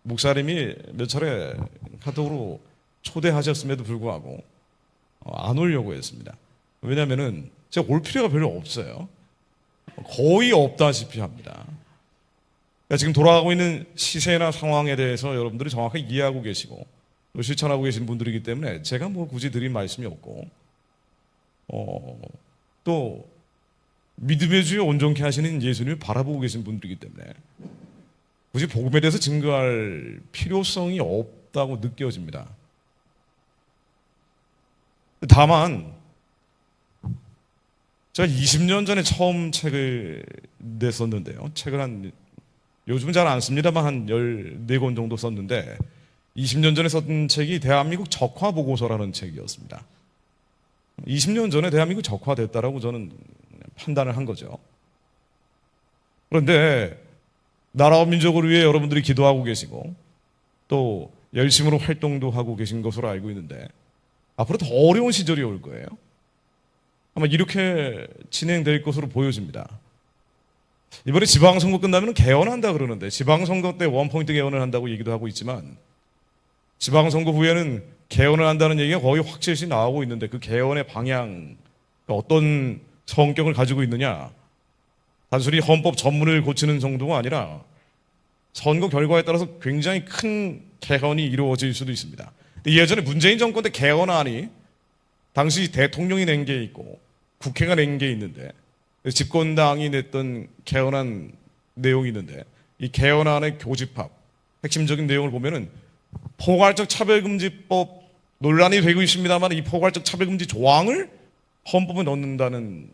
목사님이 몇 차례 카톡으로 초대하셨음에도 불구하고 안 오려고 했습니다. 왜냐하면은 제가 올 필요가 별로 없어요. 거의 없다시피 합니다. 그러니까 지금 돌아가고 있는 시세나 상황에 대해서 여러분들이 정확하게 이해하고 계시고 또 실천하고 계신 분들이기 때문에 제가 뭐 굳이 드린 말씀이 없고 또 믿음의 주여 온전케 하시는 예수님을 바라보고 계신 분들이기 때문에 굳이 복음에 대해서 증거할 필요성이 없다고 느껴집니다. 다만 제가 20년 전에 처음 책을 냈었는데요. 책을 요즘은 잘 안 씁니다만 한 14권 정도 썼는데 20년 전에 썼던 책이 대한민국 적화보고서라는 책이었습니다. 20년 전에 대한민국 적화됐다라고 저는 판단을 한 거죠. 그런데 나라와 민족을 위해 여러분들이 기도하고 계시고 또 열심으로 활동도 하고 계신 것으로 알고 있는데 앞으로 더 어려운 시절이 올 거예요. 아마 이렇게 진행될 것으로 보여집니다. 이번에 지방선거 끝나면 개헌한다 그러는데 지방선거 때 원포인트 개헌을 한다고 얘기도 하고 있지만 지방선거 후에는 개헌을 한다는 얘기가 거의 확실시 나오고 있는데 그 개헌의 방향, 어떤 성격을 가지고 있느냐, 단순히 헌법 전문을 고치는 정도가 아니라 선거 결과에 따라서 굉장히 큰 개헌이 이루어질 수도 있습니다. 예전에 문재인 정권 때 개헌안이 당시 대통령이 낸 게 있고 국회가 낸 게 있는데 집권당이 냈던 개헌안 내용이 있는데 이 개헌안의 교집합 핵심적인 내용을 보면은 포괄적 차별금지법 논란이 되고 있습니다만 이 포괄적 차별금지 조항을 헌법에 넣는다는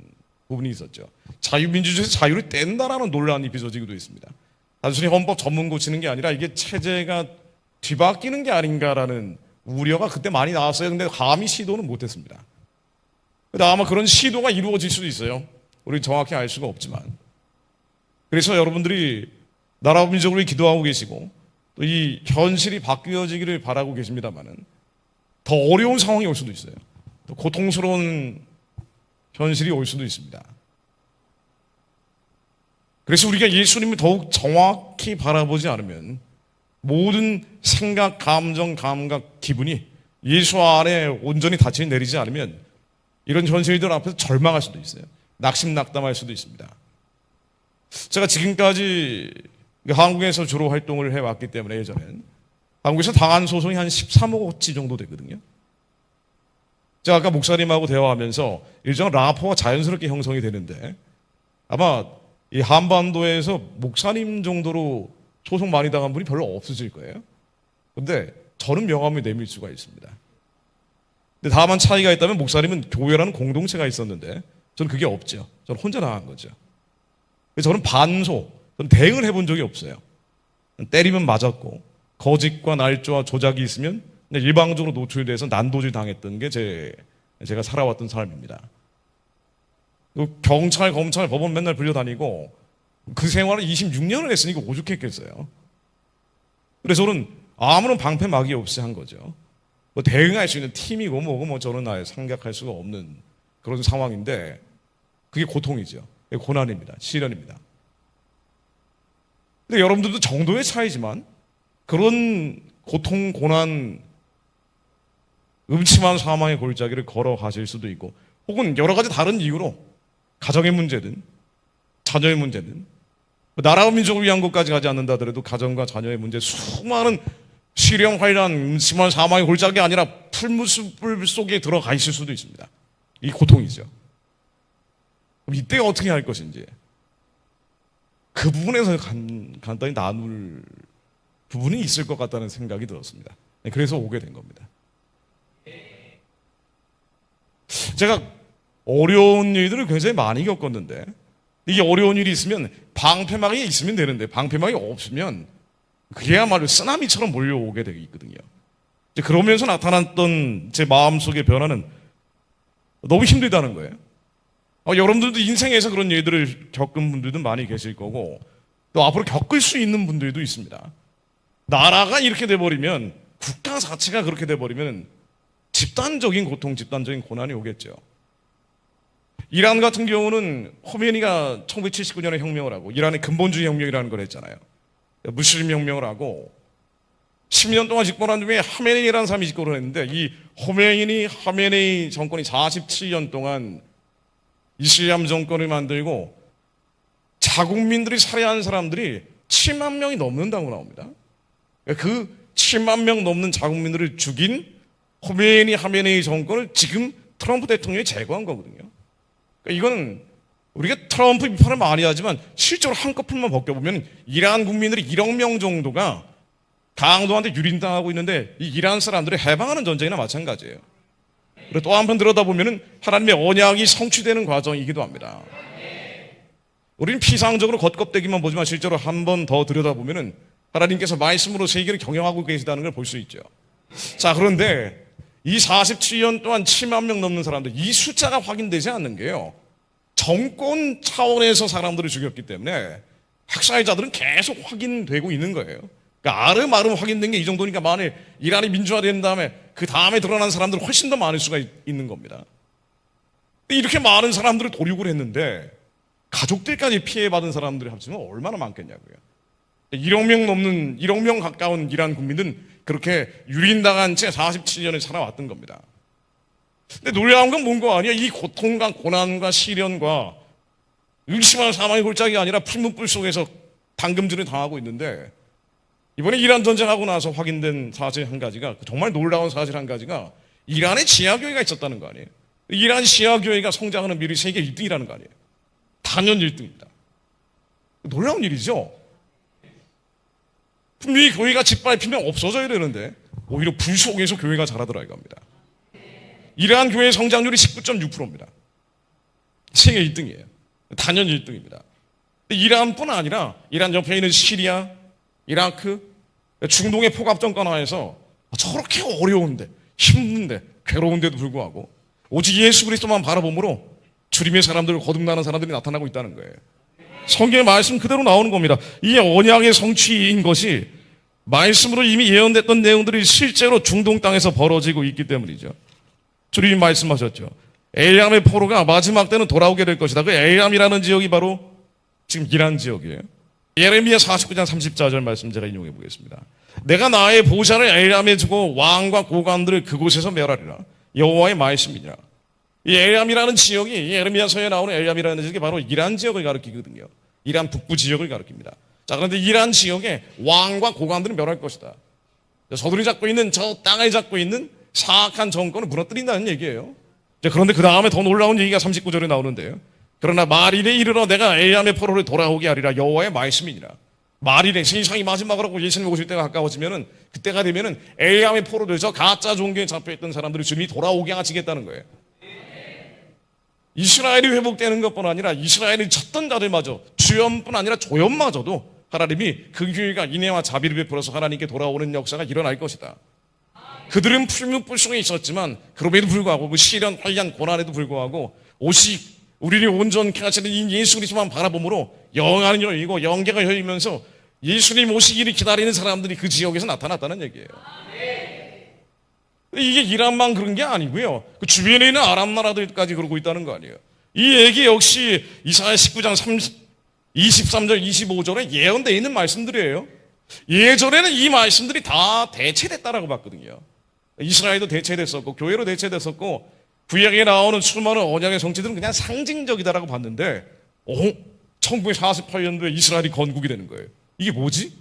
부분이 있었죠. 자유민주주의에서 자유를 뗀다라는 논란이 빚어지기도 했습니다. 단순히 헌법 전문 고치는 게 아니라 이게 체제가 뒤바뀌는 게 아닌가라는 우려가 그때 많이 나왔어요. 근데 감히 시도는 못했습니다. 아마 그런 시도가 이루어질 수도 있어요. 우리 정확히 알 수가 없지만. 그래서 여러분들이 나라와 민족을 위해 기도하고 계시고 또 이 현실이 바뀌어지기를 바라고 계십니다만은 더 어려운 상황이 올 수도 있어요. 더 고통스러운 현실이 올 수도 있습니다. 그래서 우리가 예수님을 더욱 정확히 바라보지 않으면 모든 생각, 감정, 감각, 기분이 예수 안에 온전히 닫혀 내리지 않으면 이런 현실들 앞에서 절망할 수도 있어요. 낙심낙담할 수도 있습니다. 제가 지금까지 한국에서 주로 활동을 해왔기 때문에 예전엔 한국에서 당한 소송이 한 13억어치 정도 되거든요. 제가 아까 목사님하고 대화하면서 일정한 라포가 자연스럽게 형성이 되는데 아마 이 한반도에서 목사님 정도로 소송 많이 당한 분이 별로 없으실 거예요. 근데 저는 명함을 내밀 수가 있습니다. 근데 다만 차이가 있다면 목사님은 교회라는 공동체가 있었는데 저는 그게 없죠. 저는 혼자 나간 거죠. 저는 저는 대응을 해본 적이 없어요. 때리면 맞았고 거짓과 날조와 조작이 있으면 일방적으로 노출돼서 난도질 당했던 게 제가 살아왔던 삶입니다. 경찰, 검찰, 법원 맨날 불려다니고 그 생활을 26년을 했으니까 오죽했겠어요. 그래서 저는 아무런 방패막이 없이 한 거죠. 뭐 대응할 수 있는 팀이고 뭐고 저는 아예 상각할 수가 없는 그런 상황인데 그게 고통이죠. 고난입니다. 시련입니다. 근데 여러분들도 정도의 차이지만 그런 고통, 고난, 음침한 사망의 골짜기를 걸어가실 수도 있고 혹은 여러 가지 다른 이유로 가정의 문제든 자녀의 문제든 나라와 민족을 위한 것까지 가지 않는다 하더라도 가정과 자녀의 문제 수많은 시련, 환란, 음침한 사망의 골짜기가 아니라 풀무불 속에 들어가 있을 수도 있습니다. 이 고통이죠. 그럼 이때 어떻게 할 것인지 그 부분에서 간단히 나눌 부분이 있을 것 같다는 생각이 들었습니다. 그래서 오게 된 겁니다. 제가 어려운 일들을 굉장히 많이 겪었는데 이게 어려운 일이 있으면 방패막이 있으면 되는데 방패막이 없으면 그야말로 쓰나미처럼 몰려오게 되어 있거든요. 그러면서 나타났던 제 마음속의 변화는 너무 힘들다는 거예요. 여러분들도 인생에서 그런 일들을 겪은 분들도 많이 계실 거고 또 앞으로 겪을 수 있는 분들도 있습니다. 나라가 이렇게 돼버리면 국가 자체가 그렇게 돼버리면 집단적인 고통, 집단적인 고난이 오겠죠. 이란 같은 경우는 khomeini가 1979년에 혁명을 하고 이란의 근본주의 혁명이라는 걸 했잖아요. 무슬림 혁명을 하고 10년 동안 집권한 중에 하메네이라는 사람이 집권을 했는데, 이 하메네이 정권이 47년 동안 이슬람 정권을 만들고 자국민들이 살해한 사람들이 7만 명이 넘는다고 나옵니다. 그 7만 명 넘는 자국민들을 죽인 하메네이 정권을 지금 트럼프 대통령이 제거한 거거든요. 그러니까 이건 우리가 트럼프 비판을 많이 하지만 실제로 한꺼풀만 벗겨보면 이란 국민들이 1억 명 정도가 강도한테 유린당하고 있는데, 이 이란 사람들을 해방하는 전쟁이나 마찬가지예요. 그리고 또 한번 들여다보면 하나님의 언약이 성취되는 과정이기도 합니다. 우리는 피상적으로 겉껍데기만 보지만 실제로 한 번 더 들여다보면 하나님께서 말씀으로 세계를 경영하고 계시다는 걸 볼 수 있죠. 자, 그런데 이 47년 동안 7만 명 넘는 사람들, 이 숫자가 확인되지 않는 게요, 정권 차원에서 사람들을 죽였기 때문에 학살자들은 계속 확인되고 있는 거예요. 그러니까 아름아름 확인된 게 이 정도니까 만일 이란이 민주화된 다음에 그 다음에 드러난 사람들은 훨씬 더 많을 수가 있는 겁니다. 이렇게 많은 사람들을 도륙을 했는데 가족들까지 피해받은 사람들이 합치면 얼마나 많겠냐고요. 1억 명 가까운 이란 국민들은 그렇게 유린당한 채 47년을 살아왔던 겁니다. 근데 놀라운 건 뭔가 아니야. 이 고통과 고난과 시련과 의심한 사망의 골짜기가 아니라 풀문불 속에서 당금질을 당하고 있는데, 이번에 이란 전쟁하고 나서 확인된 사실 한 가지가, 정말 놀라운 사실 한 가지가 이란에 지하교회가 있었다는 거 아니에요. 이란 지하교회가 성장하는 비율이 세계 1등이라는 거 아니에요. 단연 1등입니다. 놀라운 일이죠. 분명히 교회가 짓밟히면 없어져야 되는데 오히려 불 속에서 교회가 자라더라 이겁니다. 이러한 교회의 성장률이 19.6%입니다. 세계 1등이에요. 단연 1등입니다. 이란뿐 아니라 이란 옆에 있는 시리아, 이라크, 중동의 포갑정권 하에서 저렇게 어려운데, 힘든데, 괴로운데도 불구하고 오직 예수 그리스도만 바라봄으로 주님의 사람들을 거듭나는 사람들이 나타나고 있다는 거예요. 성경의 말씀 그대로 나오는 겁니다. 이 언약의 성취인 것이 말씀으로 이미 예언됐던 내용들이 실제로 중동 땅에서 벌어지고 있기 때문이죠. 주님이 말씀하셨죠. 엘람의 포로가 마지막 때는 돌아오게 될 것이다. 그 엘람이라는 지역이 바로 지금 이란 지역이에요. 예레미야 49장 34절 말씀 제가 인용해 보겠습니다. 내가 나의 보좌를 엘람에 주고 왕과 고관들을 그곳에서 멸하리라. 여호와의 말씀이니라. 이 엘람이라는 지역이, 예레미야서에 나오는 엘람이라는 지역이 바로 이란 지역을 가리키거든요. 이란 북부 지역을 가리킵니다. 자, 그런데 이란 지역에 왕과 고관들을 멸할 것이다. 저들이 잡고 있는, 저 땅을 잡고 있는 사악한 정권을 무너뜨린다는 얘기예요. 그런데 그 다음에 더 놀라운 얘기가 39절에 나오는데요. 그러나 말일에 이르러 내가 엘람의 포로를 돌아오게 하리라. 여호와의 말씀이니라. 말일에 세상이 마지막으로 예수님 오실 때가 가까워지면은, 그때가 되면은 엘람의 포로들, 저 가짜 종교에 잡혀있던 사람들이 주님이 돌아오게 하시겠다는 거예요. 이스라엘이 회복되는 것뿐 아니라 이스라엘이 찾던 자들마저, 주연뿐 아니라 조연마저도 하나님이 긍휼과 인애와 자비를 베풀어서 하나님께 돌아오는 역사가 일어날 것이다. 그들은 풀무불 속에 있었지만 그럼에도 불구하고 그 시련, 환난, 고난에도 불구하고 오직 우리를 온전케 하시는 이 예수 그리스도만 바라봄으로 영안이 열리고 영계가 열리면서 예수님 오시기를 기다리는 사람들이 그 지역에서 나타났다는 얘기예요. 이게 이란만 그런 게 아니고요. 그 주변에 있는 아랍 나라들까지 그러고 있다는 거 아니에요. 이 얘기 역시 이사야 19장 23절 25절에 예언되어 있는 말씀들이에요. 예전에는 이 말씀들이 다 대체됐다라고 봤거든요. 이스라엘도 대체됐었고 교회로 대체됐었고 구약에 나오는 수많은 언약의 성취들은 그냥 상징적이다라고 봤는데 1948년도에 이스라엘이 건국이 되는 거예요. 이게 뭐지?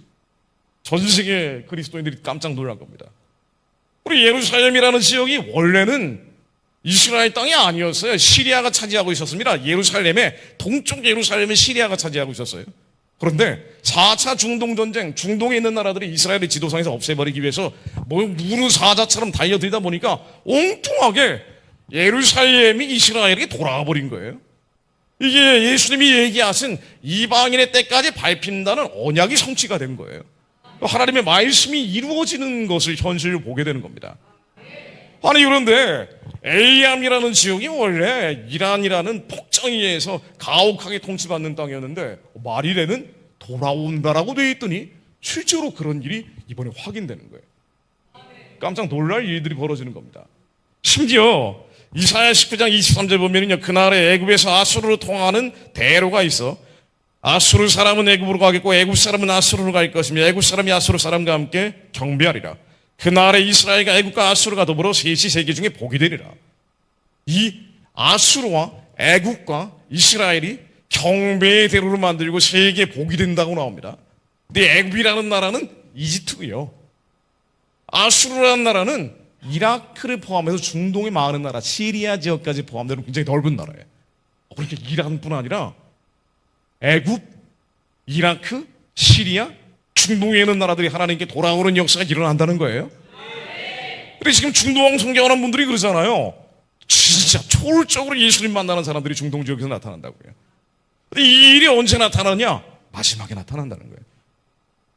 전 세계 그리스도인들이 깜짝 놀란 겁니다. 우리 예루살렘이라는 지역이 원래는 이스라엘 땅이 아니었어요. 시리아가 차지하고 있었습니다. 동쪽 예루살렘에 시리아가 차지하고 있었어요. 그런데 4차 중동전쟁, 중동에 있는 나라들이 이스라엘의 지도상에서 없애버리기 위해서 무르 사자처럼 달려들다 보니까 엉뚱하게 예루살렘이 이스라엘에게 돌아와 버린 거예요. 이게 예수님이 얘기하신 이방인의 때까지 밟힌다는 언약이 성취가 된 거예요. 하나님의 말씀이 이루어지는 것을 현실을 보게 되는 겁니다. 아니 그런데 엘람이라는 지역이 원래 이란이라는 폭정에 의해서 가혹하게 통치받는 땅이었는데 말일에는 돌아온다라고 되어 있더니 실제로 그런 일이 이번에 확인되는 거예요. 깜짝 놀랄 일들이 벌어지는 겁니다. 심지어 이사야 19장 23절 보면은요, 그날에 애굽에서 아수르로 통하는 대로가 있어 아수르 사람은 애굽으로 가겠고 애굽 사람은 아수르로 갈 것이며 애굽 사람이 아수르 사람과 함께 경배하리라. 그날에 이스라엘과 애굽과 아수르가 더불어 셋이 세계 중에 복이 되리라. 이 아수르와 애굽과 이스라엘이 경배의 대로를 만들고 세계 복이 된다고 나옵니다. 근데 애굽이라는 나라는 이집트고요. 아수르라는 나라는 이라크를 포함해서 중동의 많은 나라, 시리아 지역까지 포함되는 굉장히 넓은 나라예요. 그러니까 이란뿐 아니라 애굽, 이라크, 시리아, 중동에 있는 나라들이 하나님께 돌아오는 역사가 일어난다는 거예요. 그래서 지금 중동 성경하는 분들이 그러잖아요. 진짜 초월적으로 예수님 만나는 사람들이 중동 지역에서 나타난다고요. 이 일이 언제 나타나냐? 마지막에 나타난다는 거예요.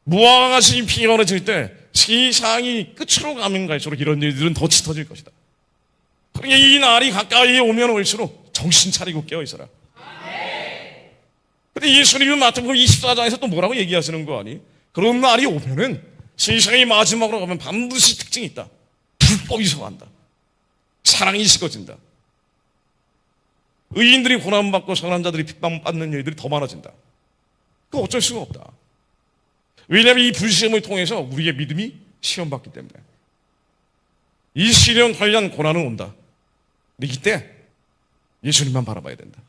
무화과 같이 피어나질 때 세상이 끝으로 가면 갈수록 이런 일들은 더 짙어질 것이다. 그러니까 이 날이 가까이 오면 올수록 정신 차리고 깨어있어라. 근데 예수님은 마태복음 24장에서 또 뭐라고 얘기하시는 거 아니? 그런 날이 오면은 세상의 마지막으로 가면 반드시 특징이 있다. 불법이 성한다. 사랑이 식어진다. 의인들이 고난받고 선한 자들이 핍박받는 일들이 더 많아진다. 그거 어쩔 수가 없다. 왜냐하면 이 불시험을 통해서 우리의 믿음이 시험받기 때문에. 이 시련 관련 고난은 온다. 근데 이때 예수님만 바라봐야 된다.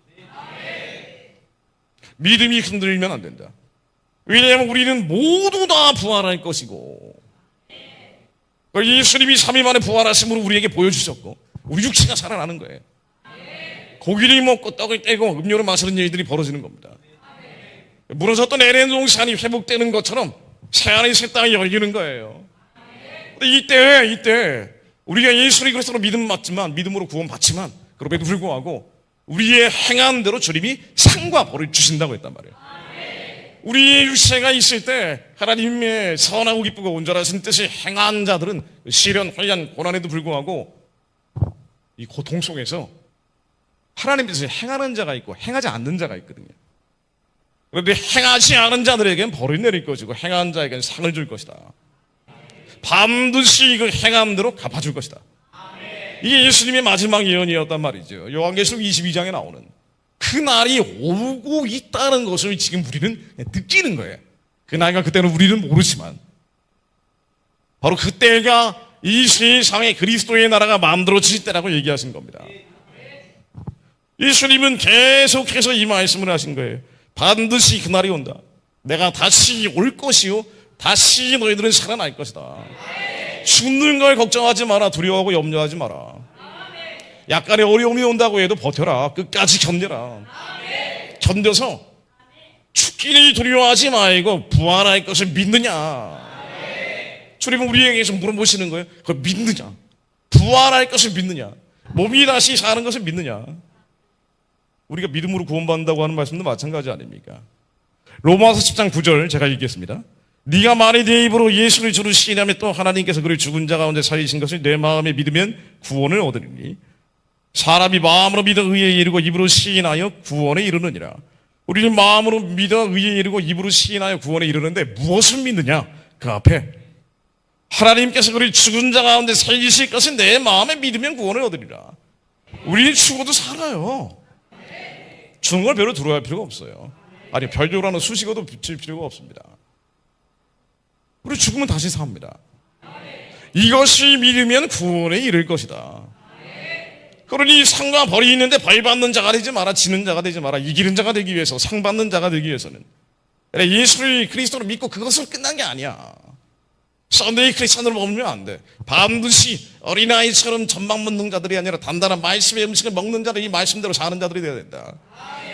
믿음이 흔들리면 안 된다. 왜냐하면 우리는 모두 다 부활할 것이고 예수님이 3일 만에 부활하심으로 우리에게 보여주셨고 우리 육체가 살아나는 거예요. 고기를 먹고 떡을 떼고 음료를 마시는 일들이 벌어지는 겁니다. 무너졌던 에덴 동산이 회복되는 것처럼 새하늘의 새 땅이 열리는 거예요. 이때 우리가 예수 그리스도로 믿음으로 구원받지만 그럼에도 불구하고 우리의 행한 대로 주님이 상과 벌을 주신다고 했단 말이에요. 우리의 육체가 있을 때 하나님의 선하고 기쁘고 온전하신 뜻이 행한 자들은 시련, 환난, 고난에도 불구하고 이 고통 속에서 하나님 뜻을 행하는 자가 있고 행하지 않는 자가 있거든요. 그런데 행하지 않은 자들에게는 벌을 내릴 것이고 행한 자에게는 상을 줄 것이다. 반드시 그 행함대로 갚아줄 것이다. 이게 예수님의 마지막 예언이었단 말이죠. 요한계시록 22장에 나오는 그 날이 오고 있다는 것을 지금 우리는 느끼는 거예요. 그 날과 그때는 우리는 모르지만 바로 그때가 이 세상에 그리스도의 나라가 만들어질 때라고 얘기하신 겁니다. 예수님은 계속해서 이 말씀을 하신 거예요. 반드시 그 날이 온다. 내가 다시 올 것이요 다시 너희들은 살아날 것이다. 죽는 걸 걱정하지 마라. 두려워하고 염려하지 마라. 약간의 어려움이 온다고 해도 버텨라. 끝까지 견뎌라. 견뎌서 죽기를 두려워하지 말고 부활할 것을 믿느냐. 주님은 우리에게서 물어보시는 거예요. 그걸 믿느냐. 부활할 것을 믿느냐. 몸이 다시 사는 것을 믿느냐. 우리가 믿음으로 구원받는다고 하는 말씀도 마찬가지 아닙니까? 로마서 10장 9절 제가 읽겠습니다. 네가 만일 네 입으로 예수를 주로 시인하며 또 하나님께서 그를 죽은 자 가운데 살리신 것을 내 마음에 믿으면 구원을 얻으리니 사람이 마음으로 믿어 의에 이르고 입으로 시인하여 구원에 이르느니라. 우리는 마음으로 믿어 의에 이르고 입으로 시인하여 구원에 이르는데 무엇을 믿느냐? 그 앞에 하나님께서 그를 죽은 자 가운데 살리실 것을 내 마음에 믿으면 구원을 얻으리라. 우리는 죽어도 살아요. 죽는 걸 별로 두려워할 필요가 없어요. 아니 별조라는 수식어도 붙일 필요가 없습니다. 우리 죽으면 다시 삽니다. 이것이 믿으면 구원에 이를 것이다. 그러니 상과 벌이 있는데 벌 받는 자가 되지 마라. 지는 자가 되지 마라. 이기는 자가 되기 위해서 상 받는 자가 되기 위해서는 예수를 그리스도로 믿고 그것으로 끝난 게 아니야. 썬데이 크리스천으로 먹으면 안 돼. 반드시 어린아이처럼 전망문능자들이 아니라 단단한 말씀의 음식을 먹는 자들이 이 말씀대로 사는 자들이 되어야 된다.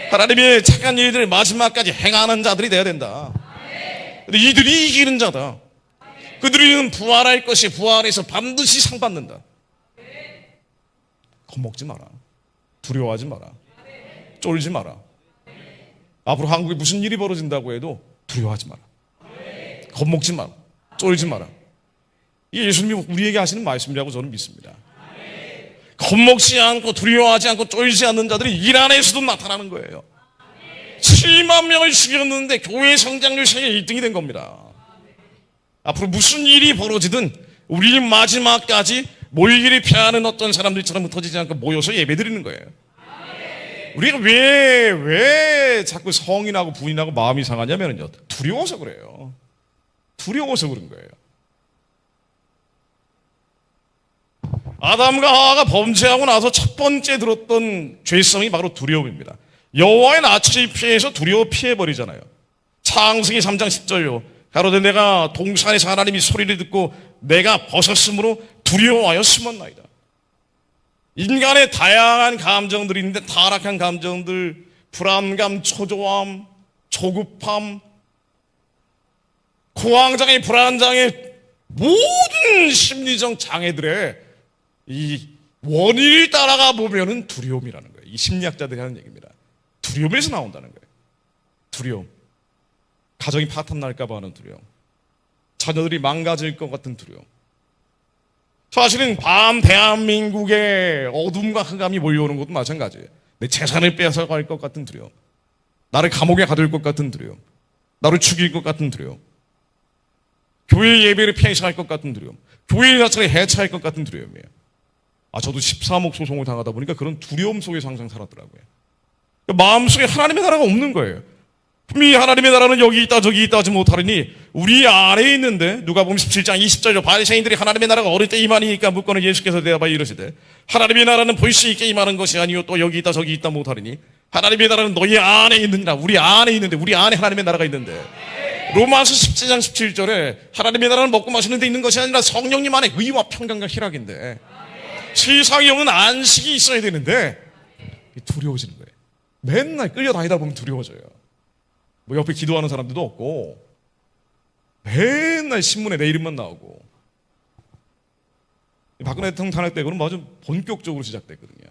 하나님의 착한 일들을 마지막까지 행하는 자들이 되어야 된다. 근데 이들이 이기는 자다. 그들은 부활할 것이 부활해서 반드시 상 받는다. 겁먹지 마라. 두려워하지 마라. 쫄지 마라. 앞으로 한국에 무슨 일이 벌어진다고 해도 두려워하지 마라. 겁먹지 마라. 쫄지 마라. 이게 예수님이 우리에게 하시는 말씀이라고 저는 믿습니다. 겁먹지 않고 두려워하지 않고 쫄지 않는 자들이 일 안에서도 나타나는 거예요. 7만 명을 죽였는데 교회 성장률 세계 1등이 된 겁니다. 앞으로 무슨 일이 벌어지든 우리 마지막까지 모이기를 피하는 어떤 사람들처럼 흩어지지 않고 모여서 예배드리는 거예요. 우리가 왜 자꾸 성인하고 부인하고 마음이 상하냐면요. 두려워서 그래요. 두려워서 그런 거예요. 아담과 하와가 범죄하고 나서 첫 번째 들었던 죄성이 바로 두려움입니다. 여호와의 낯을 피해서 두려워 피해버리잖아요. 창세기 3장 10절요. 가로되 내가 동산에서 하나님이 소리를 듣고 내가 벗었으므로 두려워하여 숨었나이다. 인간의 다양한 감정들이 있는데 타락한 감정들, 불안감, 초조함, 조급함, 공황장애, 불안장애, 모든 심리적 장애들의 이 원인을 따라가 보면은 두려움이라는 거예요. 이 심리학자들이 하는 얘기입니다. 두려움에서 나온다는 거예요. 두려움. 가정이 파탄 날까봐 하는 두려움. 자녀들이 망가질 것 같은 두려움. 사실은 대한민국의 어둠과 흑암이 몰려오는 것도 마찬가지예요. 내 재산을 빼앗아갈 것 같은 두려움. 나를 감옥에 가둘 것 같은 두려움. 나를 죽일 것 같은 두려움. 교회 예배를 폐쇄할 것 같은 두려움. 교회 자체를 해체할 것 같은 두려움이에요. 저도 13억 소송을 당하다 보니까 그런 두려움 속에서 항상 살았더라고요. 마음속에 하나님의 나라가 없는 거예요. 분명히 하나님의 나라는 여기 있다 저기 있다 하지 못하리니 우리 안에 있는데 누가복음 17장 20절로 바리새인들이 하나님의 나라가 어릴 때 임하니까 묻고는 예수께서 대답하여 이르시되 하나님의 나라는 볼 수 있게 임하는 것이 아니요 또 여기 있다 저기 있다 못하리니 하나님의 나라는 너희 안에 있느니라. 우리 안에 있는데, 우리 안에 하나님의 나라가 있는데, 로마서 17장 17절에 하나님의 나라는 먹고 마시는 데 있는 것이 아니라 성령님 안에 의와 평강과 희락인데, 세상의 영은 안식이 있어야 되는데 두려워지는 거예요. 맨날 끌려다니다 보면 두려워져요. 뭐 옆에 기도하는 사람들도 없고 맨날 신문에 내 이름만 나오고. 박근혜 대통령 탄핵 때고는 아주 본격적으로 시작됐거든요.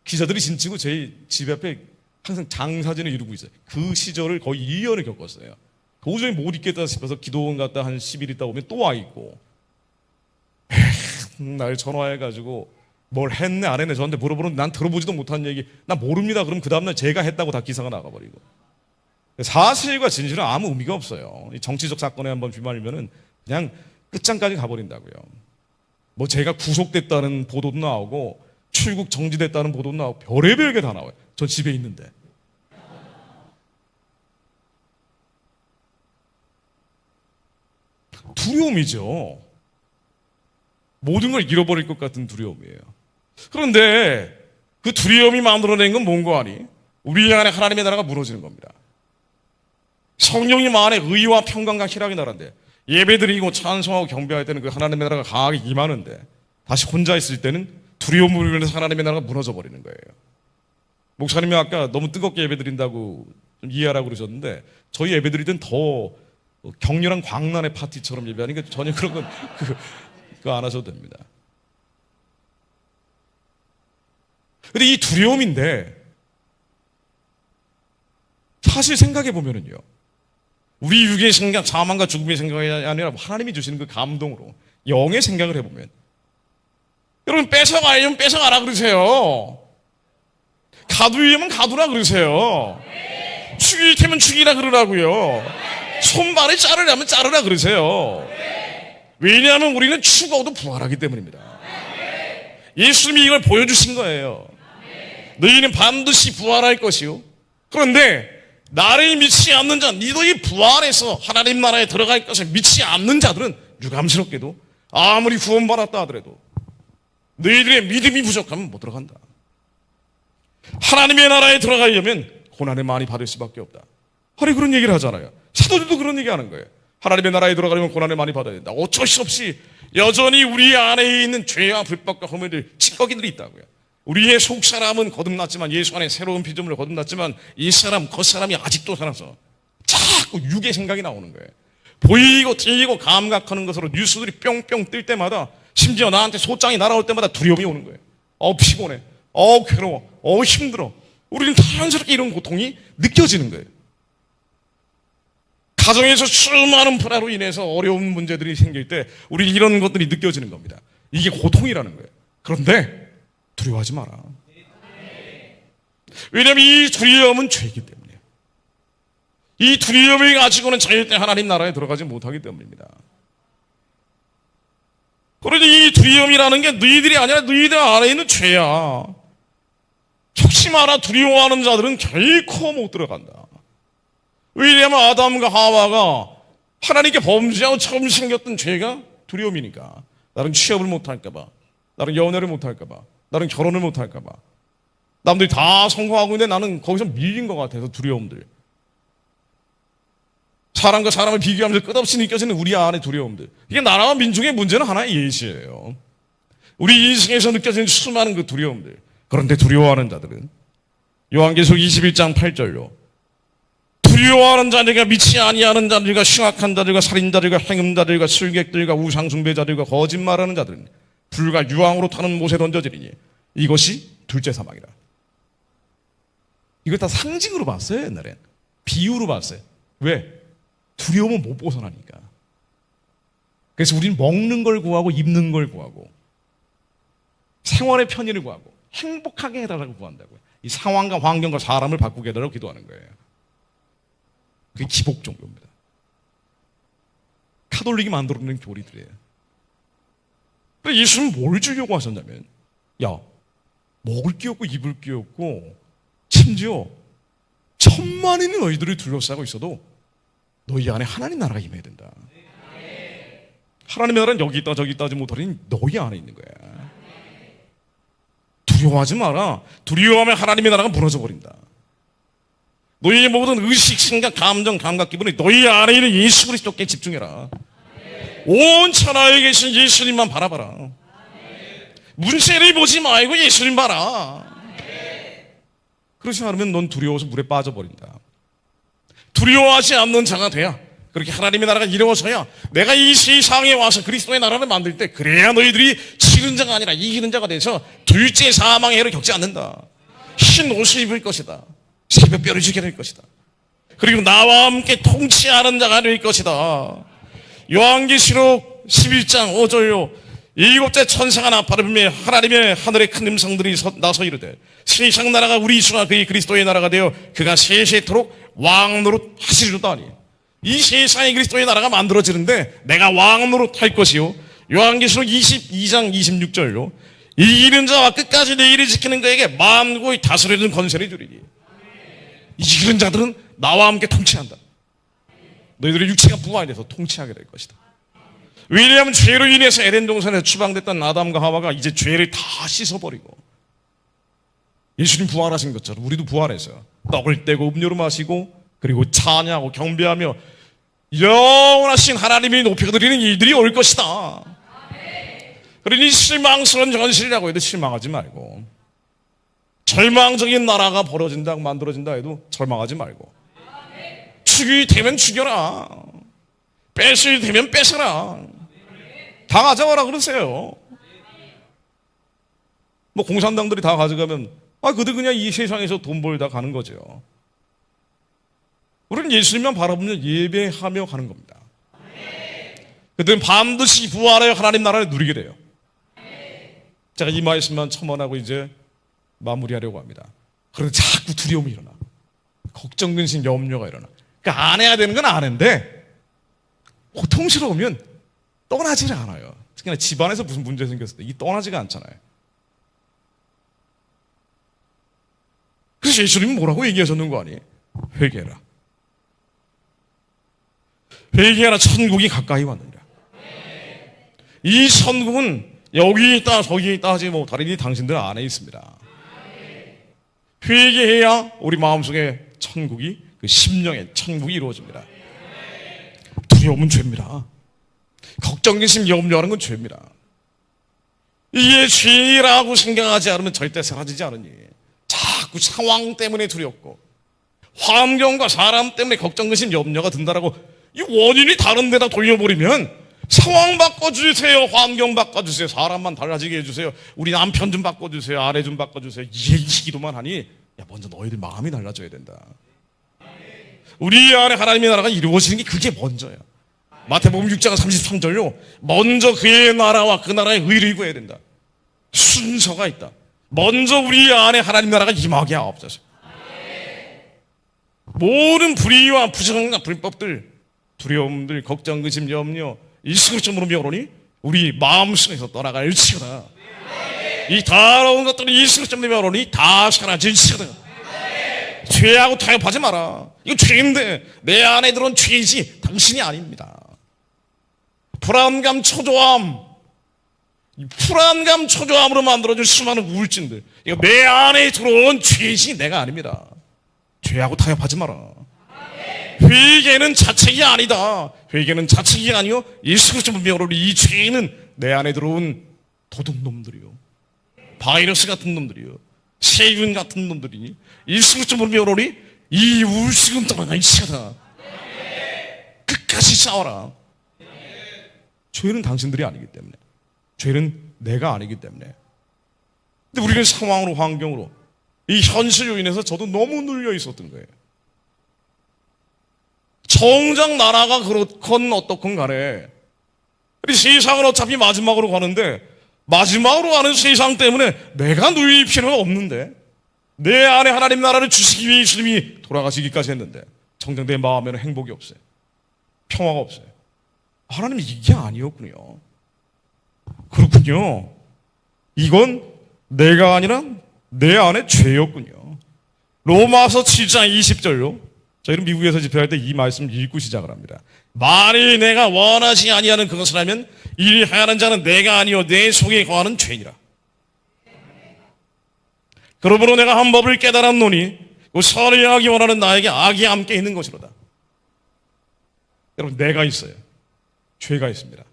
기자들이 진치고 제 집 앞에 항상 장사진을 이루고 있어요. 그 시절을 거의 2년을 겪었어요. 도저히 못 있겠다 싶어서 기도원 갔다 한 10일 있다 오면 또 와 있고, 날 전화해가지고 뭘 했네 안 했네 저한테 물어보는, 난 들어보지도 못한 얘기, 난 모릅니다. 그럼 그 다음날 제가 했다고 다 기사가 나가버리고. 사실과 진실은 아무 의미가 없어요. 정치적 사건에 한번 휘말리면은 그냥 끝장까지 가버린다고요. 뭐 제가 구속됐다는 보도도 나오고 출국 정지됐다는 보도도 나오고 별의별 게 다 나와요. 저 집에 있는데. 두려움이죠. 모든 걸 잃어버릴 것 같은 두려움이에요. 그런데 그 두려움이 만들어낸 건 뭔고 하니? 우리 안에 하나님의 나라가 무너지는 겁니다. 성령님 안에 의와 평강과 희락이 나라인데, 예배드리고 찬송하고 경배할 때는 그 하나님의 나라가 강하게 임하는데, 다시 혼자 있을 때는 두려움으로 인해서 하나님의 나라가 무너져 버리는 거예요. 목사님이 아까 너무 뜨겁게 예배드린다고 좀 이해하라고 그러셨는데, 저희 예배드릴 땐 더 격렬한 광란의 파티처럼 예배하니까 전혀 그런 건 그거 안 하셔도 됩니다. 근데 이 두려움인데, 사실 생각해 보면은요, 우리 육의 생각, 사망과 죽음의 생각이 아니라 하나님이 주시는 그 감동으로 영의 생각을 해보면, 여러분 뺏어가려면 뺏어가라 그러세요. 가두려면 가두라 그러세요. 죽일 테면 죽이라 그러라고요. 손발을 자르려면 자르라 그러세요. 왜냐하면 우리는 죽어도 부활하기 때문입니다. 예수님이 이걸 보여주신 거예요. 너희는 반드시 부활할 것이요. 그런데 나를 믿지 않는 자, 너희 부활해서 하나님 나라에 들어갈 것을 믿지 않는 자들은 유감스럽게도 아무리 구원받았다 하더라도 너희들의 믿음이 부족하면 못 들어간다. 하나님의 나라에 들어가려면 고난을 많이 받을 수밖에 없다. 하루 그런 얘기를 하잖아요. 사도들도 그런 얘기 하는 거예요. 하나님의 나라에 들어가려면 고난을 많이 받아야 된다. 어쩔 수 없이 여전히 우리 안에 있는 죄와 불법과 허물들, 찌꺼기들이 있다고요. 우리의 속사람은 거듭났지만, 예수 안에 새로운 피조물을 거듭났지만, 이 사람, 겉사람이 아직도 살아서 자꾸 육의 생각이 나오는 거예요. 보이고 들리고 감각하는 것으로 뉴스들이 뿅뿅 뜰 때마다, 심지어 나한테 소장이 날아올 때마다 두려움이 오는 거예요. 피곤해. 괴로워. 힘들어. 우리는 자연스럽게 이런 고통이 느껴지는 거예요. 가정에서 수많은 불화로 인해서 어려운 문제들이 생길 때 우리는 이런 것들이 느껴지는 겁니다. 이게 고통이라는 거예요. 그런데 두려워하지 마라. 왜냐하면 이 두려움은 죄이기 때문이에요. 이 두려움을 가지고는 절대 하나님 나라에 들어가지 못하기 때문입니다. 그러니 이 두려움이라는 게 너희들이 아니라 너희들 안에 있는 죄야. 잊지 마라. 두려워하는 자들은 결코 못 들어간다. 왜냐하면 아담과 하와가 하나님께 범죄하고 처음 생겼던 죄가 두려움이니까. 나는 취업을 못할까봐, 나는 연애를 못할까봐, 나는 결혼을 못할까봐, 남들이 다 성공하고 있는데 나는 거기서 밀린 것 같아서 두려움들. 사람과 사람을 비교하면서 끝없이 느껴지는 우리 안의 두려움들. 이게 나라와 민족의 문제는 하나의 예시예요. 우리 인생에서 느껴지는 수많은 그 두려움들. 그런데 두려워하는 자들은 요한계시록 21장 8절로 두려워하는 자들과 믿지 아니하는 자들과 흉악한 자들과 살인자들과 행음자들과 술객들과 우상숭배자들과 거짓말하는 자들은 불과 유황으로 타는 못에 던져지리니 이것이 둘째 사망이라. 이거 다 상징으로 봤어요. 옛날엔 비유로 봤어요. 왜? 두려움은 못 벗어나니까. 그래서 우리는 먹는 걸 구하고 입는 걸 구하고 생활의 편의를 구하고 행복하게 해달라고 구한다고요. 이 상황과 환경과 사람을 바꾸게 해달라고 기도하는 거예요. 그게 기복 종교입니다. 카톨릭이 만들어낸 교리들이에요. 그래서 예수는 뭘 주려고 하셨냐면, 야, 먹을 게 없고 입을 게 없고 심지어 천만이 너희들을 둘러싸고 있어도 너희 안에 하나님 나라가 임해야 된다. 하나님의 나라는 여기 있다 저기 있다 하지 못하니 너희 안에 있는 거야. 두려워하지 마라. 두려워하면 하나님의 나라가 무너져 버린다. 너희의 모든 의식, 생각, 감정, 감각, 기분이 너희 안에 있는 예수 그리스도께 집중해라. 온 천하에 계신 예수님만 바라봐라. 문세를 보지 말고 예수님 봐라. 그렇지 않으면 넌 두려워서 물에 빠져버린다. 두려워하지 않는 자가 돼야, 그렇게 하나님의 나라가 이루어져야 내가 이 세상에 와서 그리스도의 나라를 만들 때, 그래야 너희들이 치는 자가 아니라 이기는 자가 돼서 둘째 사망의 해를 겪지 않는다. 흰 옷을 입을 것이다. 새벽별을 지게 될 것이다. 그리고 나와 함께 통치하는 자가 될 것이다. 요한계시록 11장 5절로 일곱째 천사가 나팔을 하나님의 하늘의 큰 음성들이 나서 이르되 세상 나라가 우리 주와 그의 그리스도의 나라가 되어 그가 세세토록 왕노릇 하시리로다 하니. 이 세상에 그리스도의 나라가 만들어지는데 내가 왕노릇 할 것이요. 요한계시록 22장 26절로 이기는 자와 끝까지 내 일을 지키는 그에게 만국의 다스리는 권세를 주리니. 이기는 자들은 나와 함께 통치한다. 너희들의 육체가 부활돼서 통치하게 될 것이다. 왜냐하면 죄로 인해서 에덴 동산에서 추방됐던 아담과 하와가 이제 죄를 다 씻어버리고 예수님 부활하신 것처럼 우리도 부활해서 떡을 떼고 음료를 마시고 그리고 찬양하고 경배하며 영원하신 하나님이 높여드리는 일들이 올 것이다. 그러니 실망스러운 현실이라고 해도 실망하지 말고, 절망적인 나라가 벌어진다 만들어진다 해도 절망하지 말고, 죽이 되면 죽여라, 뺏을 되면 뺏어라, 다 가져가라 그러세요. 뭐 공산당들이 다 가져가면 그들 그냥 이 세상에서 돈 벌다 가는 거죠. 우리는 예수님만 바라보며 예배하며 가는 겁니다. 그들은 반드시 부활하여 하나님 나라를 누리게 돼요. 제가 이 말씀만 첨언하고 이제 마무리하려고 합니다. 그런데 자꾸 두려움이 일어나. 걱정, 근심, 염려가 일어나. 그러니까 안 해야 되는 건 아는데 고통스러우면 떠나지를 않아요. 특히나 집안에서 무슨 문제 생겼을 때 이 떠나지가 않잖아요. 그래서 예수님은 뭐라고 얘기하셨는 거 아니에요? 회개해라. 회개하라. 천국이 가까이 왔느니라. 이 천국은 여기 있다 저기 있다 하지 못하리니 당신들 안에 있습니다. 회개해야 우리 마음속에 천국이, 그 심령의 천국이 이루어집니다. 두려움은 죄입니다. 걱정, 근심, 염려하는 건 죄입니다. 이게 죄라고 생각하지 않으면 절대 사라지지 않으니 자꾸 상황 때문에 두렵고 환경과 사람 때문에 걱정, 근심, 염려가 든다라고 이 원인이 다른 데다 돌려버리면, 상황 바꿔주세요, 환경 바꿔주세요, 사람만 달라지게 해주세요, 우리 남편 좀 바꿔주세요, 아내 좀 바꿔주세요, 이 기도만 하니 먼저 너희들 마음이 달라져야 된다. 우리 안에 하나님의 나라가 이루어지는 게 그게 먼저야. 마태복음 6장 33절로 먼저 그의 나라와 그 나라의 의를 구해야 된다. 순서가 있다. 먼저 우리 안에 하나님 나라가 임하게 하옵소서. 모든 불의와 부정과 불법들, 두려움들, 걱정, 근심, 염려, 일시적으로 물으니 우리 마음속에서 떠나갈지어다. 이 더러운 것들이 예수 그리스도 믿으니 다 사라질지어다. 죄하고 타협하지 마라. 이거 죄인데 내 안에 들어온 죄이지 당신이 아닙니다. 불안감, 초조함, 불안감, 초조함으로 만들어진 수많은 우울증들, 이거 내 안에 들어온 죄이지 내가 아닙니다. 죄하고 타협하지 마라. 회개는 자책이 아니다. 회개는 자책이 아니요 예수 그리스도 믿음으로 이 죄는 내 안에 들어온 도둑놈들이요, 바이러스 같은 놈들이요, 세균 같은 놈들이니 예수 그리스도 믿음으로 이 우울증은 떠나가 있어다. 끝까지 싸워라. 죄는 당신들이 아니기 때문에, 죄는 내가 아니기 때문에. 근데 우리는 상황으로, 환경으로, 이 현실로 인해서 저도 너무 눌려 있었던 거예요. 정작 나라가 그렇건 어떻건 간에 우리 세상은 어차피 마지막으로 가는데, 마지막으로 가는 세상 때문에 내가 누릴 필요가 없는데, 내 안에 하나님 나라를 주시기 위해 예수님이 돌아가시기까지 했는데 정작 내 마음에는 행복이 없어요. 평화가 없어요. 하나님 이게 아니었군요. 그렇군요. 이건 내가 아니라 내 안에 죄였군요. 로마서 7장 20절로 저희는 미국에서 집회할 때 이 말씀 읽고 시작을 합니다. 만일 내가 원하지 아니하는 그것을 하면 이를 하는 자는 내가 아니요 내 속에 거하는 죄니라. 그러므로 내가 한 법을 깨달았노니 선을 행하기 원하는 나에게 악이 함께 있는 것이로다. 여러분, 내가 있어요. 죄가 있습니다.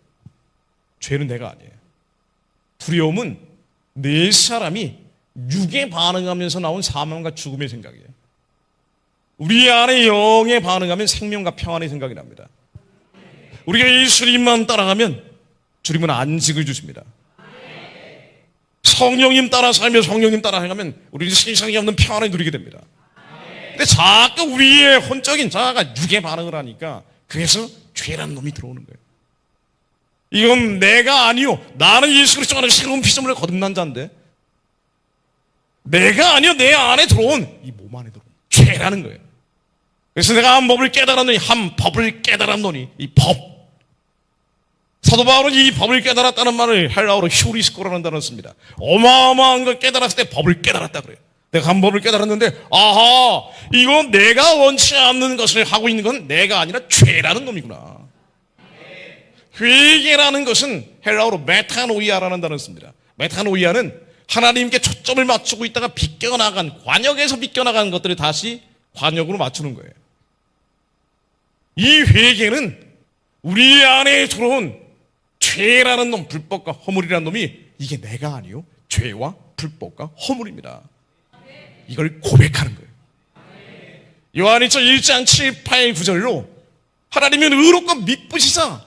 죄는 내가 아니에요. 두려움은 내 사람이 육에 반응하면서 나온 사망과 죽음의 생각이에요. 우리 안에 영에 반응하면 생명과 평안의 생각이 납니다. 우리가 예수님만 따라가면 주님은 안식을 주십니다. 성령님 따라 살며 성령님 따라 행하면 우리는 세상에 없는 평안을 누리게 됩니다. 근데 자꾸 우리의 혼적인 자아가 육에 반응을 하니까 그래서 죄란 놈이 들어오는 거예요. 이건 내가 아니요, 나는 예수 그리스도 안에 새로운 피조물에 거듭난 자인데, 내가 아니요 내 안에 들어온, 이 몸 안에 들어온 죄라는 거예요. 그래서 내가 한 법을 깨달았노니, 한 법을 깨달았노니, 이 법, 사도 바울은 이 법을 깨달았다는 말을 헬라어로 휴리스코라는 단어를 씁니다. 어마어마한 걸 깨달았을 때 법을 깨달았다 그래요. 내가 한 법을 깨달았는데, 아하, 이건 내가 원치 않는 것을 하고 있는 건 내가 아니라 죄라는 놈이구나. 회개라는 것은 헬라어로 메타노이아라는 단어를 씁니다. 메타노이아는 하나님께 초점을 맞추고 있다가 비껴나간, 관역에서 비껴나간 것들을 다시 관역으로 맞추는 거예요. 이 회개는 우리 안에 들어온 죄라는 놈, 불법과 허물이라는 놈이 이게 내가 아니요 죄와 불법과 허물입니다. 이걸 고백하는 거예요. 요한일서 1장 7, 8, 9절로 하나님은 의롭고 미쁘시사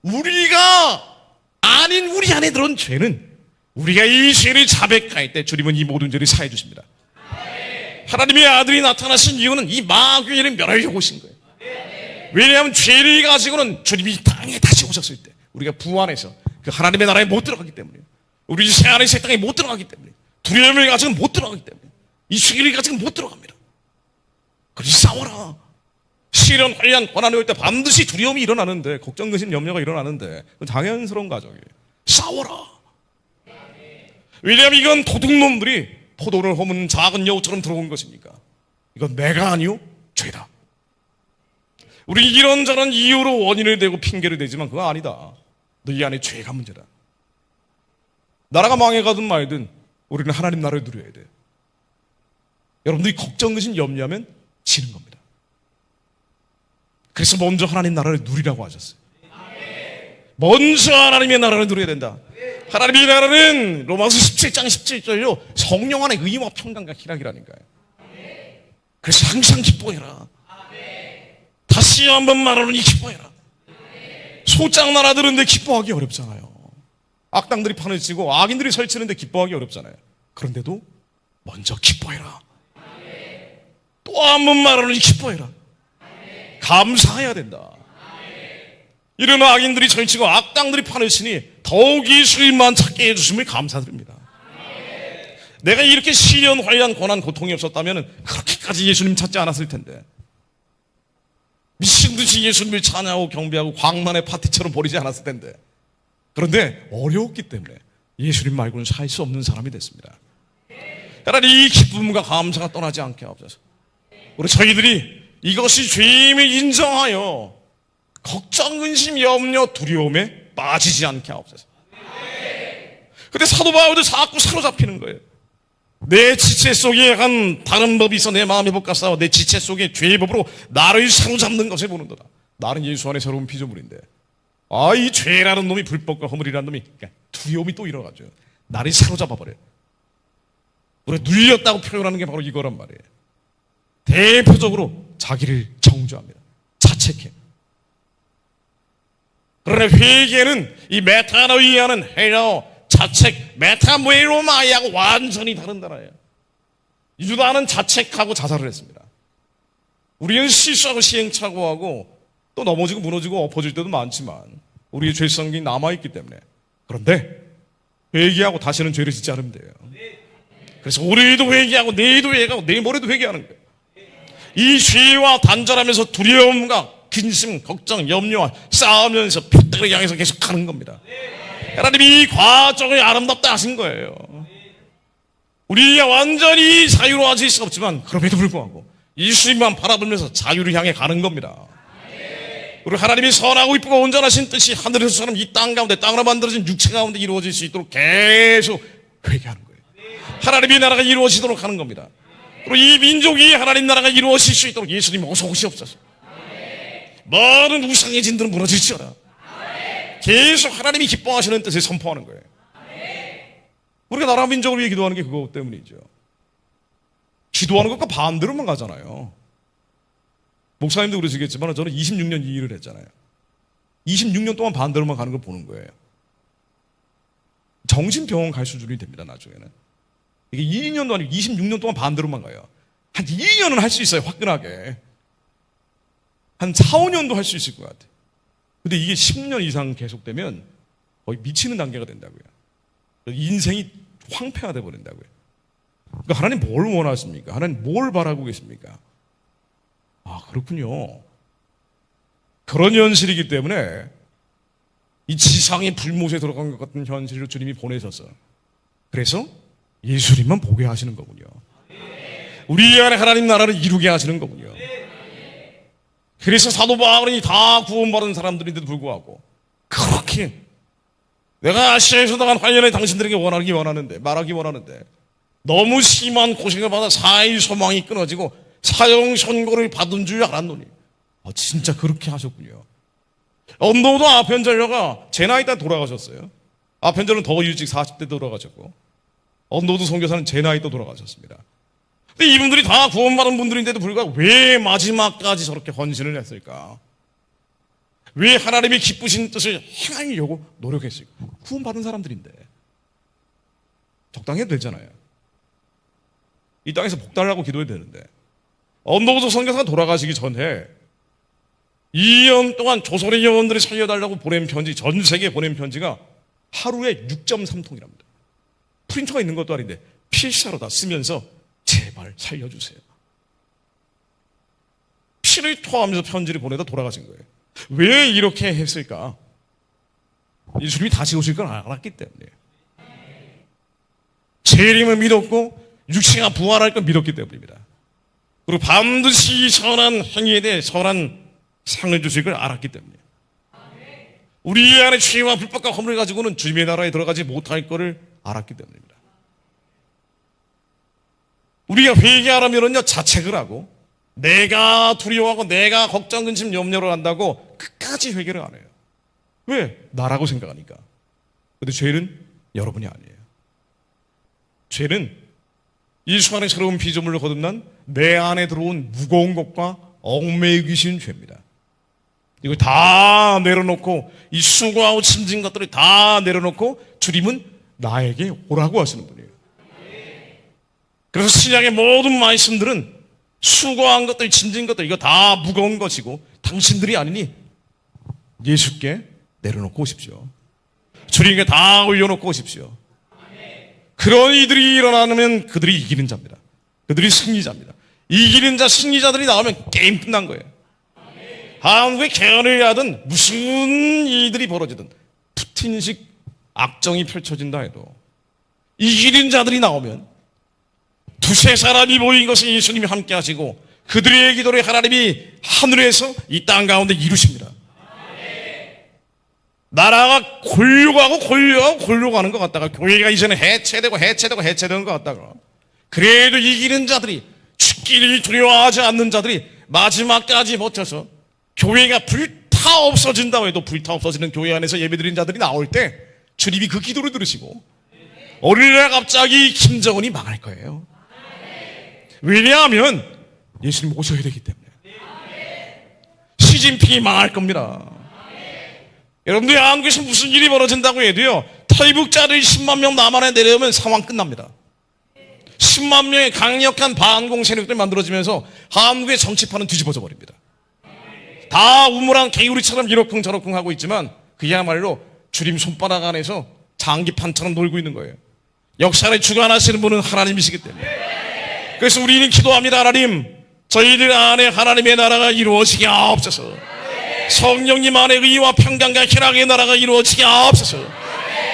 우리가 아닌 우리 안에 들어온 죄는, 우리가 이 죄를 자백할 때 주님은 이 모든 죄를 사해 주십니다. 하나님의 아들이 나타나신 이유는 이 마귀를 멸하려고 오신 거예요. 왜냐하면 죄를 가지고는 주님이 땅에 다시 오셨을 때 우리가 부활해서 그 하나님의 나라에 못 들어가기 때문에, 우리 새하늘 새 땅에 못 들어가기 때문에, 두려움을 가지고는 못 들어가기 때문에, 이 시기를 가지고는 못 들어갑니다. 그래서 싸워라. 시련, 환난, 고난이 올 때 반드시 두려움이 일어나는데, 걱정, 근심, 염려가 일어나는데 그건 당연스러운 과정이에요. 싸워라. 왜냐하면 이건 도둑놈들이 포도를 허무는 작은 여우처럼 들어온 것이니까. 이건 내가 아니요 죄다. 우리 이런저런 이유로 원인을 대고 핑계를 대지만 그거 아니다. 너희 안에 죄가 문제다. 나라가 망해가든 말든 우리는 하나님 나라를 누려야 돼. 여러분들이 걱정, 근심, 염려하면 지는 겁니다. 그래서 먼저 하나님 나라를 누리라고 하셨어요. 먼저 하나님의 나라를 누려야 된다. 하나님의 나라는 로마서 17장 17절로 성령 안에 의와 평강과 희락이라니까요. 그래서 항상 기뻐해라. 다시 한번 말하노니 기뻐해라. 소짱 나라들은데 기뻐하기 어렵잖아요. 악당들이 판을 치고 악인들이 설치는데 기뻐하기 어렵잖아요. 그런데도 먼저 기뻐해라. 또 한 번 말하노니 기뻐해라. 감사해야 된다. 이런 악인들이 설치고 악당들이 판을 치니 더욱 예수님만 찾게 해주심을 감사드립니다. 내가 이렇게 시련, 환난, 고난, 고통이 없었다면 그렇게까지 예수님 찾지 않았을 텐데, 미친듯이 예수님을 찬양하고 경배하고 광만의 파티처럼 버리지 않았을 텐데, 그런데 어려웠기 때문에, 예수님 말고는 살 수 없는 사람이 됐습니다. 하나님, 이 기쁨과 감사가 떠나지 않게 하옵소서. 우리 저희들이 이것이 죄임을 인정하여 걱정, 근심, 염려, 두려움에 빠지지 않게 하옵소서. 근데 사도 바울도 자꾸 사로잡히는 거예요. 내 지체 속에 한 다른 법이 있어 내 마음의 법과 싸워 내 지체 속에 죄의 법으로 나를 사로잡는 것을 보는도다. 나는 예수 안에 새로운 피조물인데 이 죄라는 놈이, 불법과 허물이라는 놈이, 그러니까 두려움이 또 일어나죠. 나를 사로잡아 버려요. 우리가 눌렸다고 표현하는 게 바로 이거란 말이에요. 대표적으로 자기를 정죄합니다. 자책해. 그러나 회개는 이 메타노이아는 헬라어 자책, 메타모에로마이하고 완전히 다른 단어예요. 유다는 자책하고 자살을 했습니다. 우리는 실수하고 시행착오하고 또 넘어지고 무너지고 엎어질 때도 많지만 우리의 죄성이 남아있기 때문에, 그런데 회개하고 다시는 죄를 짓지 않으면 돼요. 그래서 오늘도 회개하고 내일도 회개하고 내일 모레도 회개하는 거예요. 이 죄와 단절하면서 두려움과 근심, 걱정, 염려와 싸우면서 표대를 향해서 계속 가는 겁니다. 하나님이 이 과정을 아름답다 하신 거예요. 우리가 완전히 자유로워질 수 없지만 그럼에도 불구하고 예수님만 바라보면서 자유를 향해 가는 겁니다. 우리 하나님이 선하고 이쁘고 온전하신 뜻이 하늘에서처럼 이 땅 가운데, 땅으로 만들어진 육체 가운데 이루어질 수 있도록 계속 회개하는 거예요. 하나님의 나라가 이루어지도록 하는 겁니다. 그리고 이 민족이 하나님 나라가 이루어질 수 있도록 예수님 어서 오시옵소서. 모든 우상의 진들은 무너질지어다. 계속 하나님이 기뻐하시는 뜻을 선포하는 거예요. 우리가 나라 민족을 위해 기도하는 게 그것 때문이죠. 기도하는 것과 반대로만 가잖아요. 목사님도 그러시겠지만 저는 26년 이 일을 했잖아요. 26년 동안 반대로만 가는 걸 보는 거예요. 정신병원 갈 수준이 됩니다. 나중에는 이게 2년도 아니고 26년 동안 반대로만 가요. 한 2년은 할 수 있어요. 화끈하게 한 4, 5년도 할 수 있을 것 같아요. 근데 이게 10년 이상 계속되면 거의 미치는 단계가 된다고요. 인생이 황폐화돼 버린다고요. 그러니까 하나님 뭘 원하십니까? 하나님 뭘 바라고 계십니까? 그렇군요. 그런 현실이기 때문에 이 지상의 불못에 들어간 것 같은 현실을 주님이 보내셔서, 그래서 예수님만 보게 하시는 거군요. 우리 안에 하나님 나라를 이루게 하시는 거군요. 그래서 사도 바울이 다 구원받은 사람들인데도 불구하고 그렇게 내가 아시아에서 당한 환란을 당신들에게 말하기 원하는데 너무 심한 고생을 받아 사의 소망이 끊어지고 사형 선고를 받은 줄 알았노니. 진짜 그렇게 하셨군요. 언더우드 아펜젤러가 제 나이 때 돌아가셨어요. 아펜젤러는 더 일찍 40대 돌아가셨고 언더우드 선교사는 제 나이 때 돌아가셨습니다. 근데 이분들이 다 구원받은 분들인데도 불구하고 왜 마지막까지 저렇게 헌신을 했을까? 왜 하나님이 기쁘신 뜻을 행하려고 노력했을까? 구원받은 사람들인데 적당히 해도 되잖아요. 이 땅에서 복 달라고 기도해야 되는데. 언더우드 선교사가 돌아가시기 전에 2년 동안 조선의 영혼들을 살려달라고 보낸 편지, 전 세계에 보낸 편지가 하루에 6.3통이랍니다. 프린터가 있는 것도 아닌데 필사로 다 쓰면서 제발 살려주세요. 피를 토하면서 편지를 보내다 돌아가신 거예요. 왜 이렇게 했을까? 예수님이 다시 오실 걸 알았기 때문에. 재림을 믿었고 육체가 부활할 걸 믿었기 때문입니다. 그리고 반드시 선한 행위에 대해 선한 상을 주실 걸 알았기 때문이에요. 우리 안에 죄와 불법과 허물을 가지고는 주님의 나라에 들어가지 못할 것을 알았기 때문입니다. 우리가 회개하려면요 자책을 하고 내가 두려워하고 내가 걱정, 근심, 염려를 한다고 끝까지 회개를 안 해요. 왜? 나라고 생각하니까. 근데 죄는 여러분이 아니에요. 죄는 예수 안에 새로운 피조물로 거듭난 내 안에 들어온 무거운 것과 얽매이기 쉬운 죄입니다. 이걸 다 내려놓고 이 수고하고 짐진 것들을 다 내려놓고 주님은 나에게 오라고 하시는 분이에요. 그래서 신약의 모든 말씀들은 수고한 것들, 짐진 것들 이거 다 무거운 것이고 당신들이 아니니 예수께 내려놓고 오십시오. 주님께 다 올려놓고 오십시오. 그런 이들이 일어나면 그들이 이기는 자입니다. 그들이 승리자입니다. 이기는 자, 승리자들이 나오면 게임 끝난 거예요. 한국에 개헌을 하든 무슨 일들이 벌어지든 푸틴식 악정이 펼쳐진다 해도 이기는 자들이 나오면 두세 사람이 모인 것은 예수님이 함께 하시고 그들의 기도를 하나님이 하늘에서 이 땅 가운데 이루십니다. 나라가 골려가는 것 같다가 교회가 이제는 해체되는 것 같다가 그래도 이기는 자들이 죽기를 두려워하지 않는 자들이 마지막까지 버텨서 교회가 불타 없어진다고 해도 불타 없어지는 교회 안에서 예배드린 자들이 나올 때 주님이 그 기도를 들으시고 어느 날 갑자기 김정은이 망할 거예요. 왜냐하면 예수님 오셔야 되기 때문에. 시진핑이 망할 겁니다. 여러분들 한국에서 무슨 일이 벌어진다고 해도요, 탈북자들 10만 명 남한에 내려오면 상황 끝납니다. 10만 명의 강력한 반공 세력들 만들어지면서 한국의 정치판은 뒤집어져 버립니다. 다 우물한 개구리처럼 이러쿵저러쿵 하고 있지만 그야말로 주님 손바닥 안에서 장기판처럼 놀고 있는 거예요. 역사를 주관하시는 분은 하나님이시기 때문에. 그래서 우리는 기도합니다. 하나님, 저희들 안에 하나님의 나라가 이루어지게 하옵소서. 성령님 안에 의와 평강과 희락의 나라가 이루어지게 하옵소서.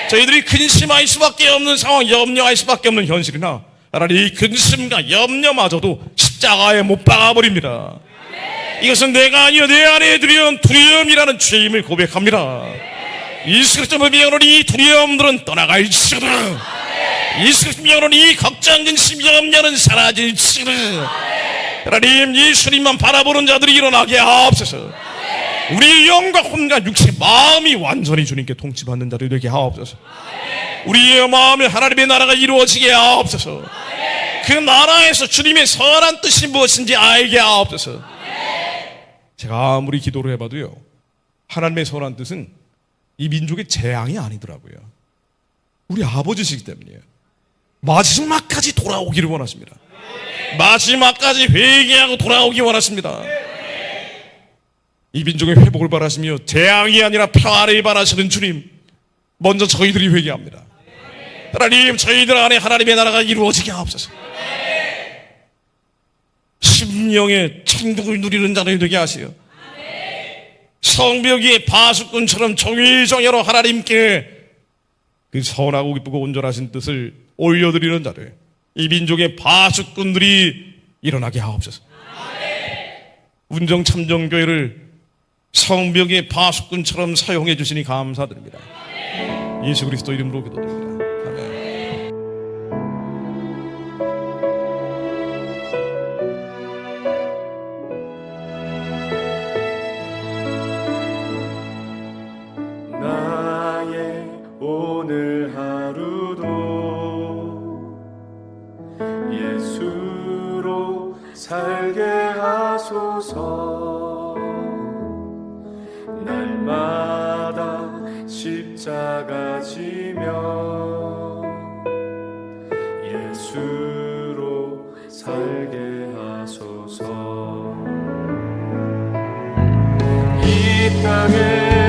저희들이 근심할 수밖에 없는 상황, 염려할 수밖에 없는 현실이나 하나님 이 근심과 염려마저도 십자가에 못 박아버립니다. 이것은 내가 아니요 내 안에 들여온 두려움이라는 죄임을 고백합니다. 예수 그리스도의 명으로 이 두려움들은 떠나갈지어다. 예수 그리스도의 명으로 이 걱정, 근심, 염려는 사라질지어다. 하나님, 예수님만 바라보는 자들이 일어나게 하옵소서. 우리의 영과 혼과 육체, 마음이 완전히 주님께 통치받는 자들이 되게 하옵소서. 우리의 마음에 하나님의 나라가 이루어지게 하옵소서. 그 나라에서 주님의 선한 뜻이 무엇인지 알게 하옵소서. 제가 아무리 기도를 해봐도요, 하나님의 선한 뜻은 이 민족의 재앙이 아니더라고요. 우리 아버지시기 때문이에요. 마지막까지 돌아오기를 원하십니다. 마지막까지 회개하고 돌아오기 원하십니다. 이 민족의 회복을 바라시며 재앙이 아니라 평안을 바라시는 주님, 먼저 저희들이 회개합니다. 하나님, 저희들 안에 하나님의 나라가 이루어지게 하옵소서. 심령의 천국을 누리는 자들이 되게 하시어 성벽 위에 바수꾼처럼 정의정예로 하나님께 그 선하고 기쁘고 온전하신 뜻을 올려드리는 자들, 이 민족의 바수꾼들이 일어나게 하옵소서. 운정참정교회를 성벽의 바수꾼처럼 사용해 주시니 감사드립니다. 예수 그리스도 이름으로 기도드립니다. 아멘. 나의 오늘 하루도 예수로 살게 하소서. 날마다 십자가 지며 예수로 살게 하소서. 이 땅에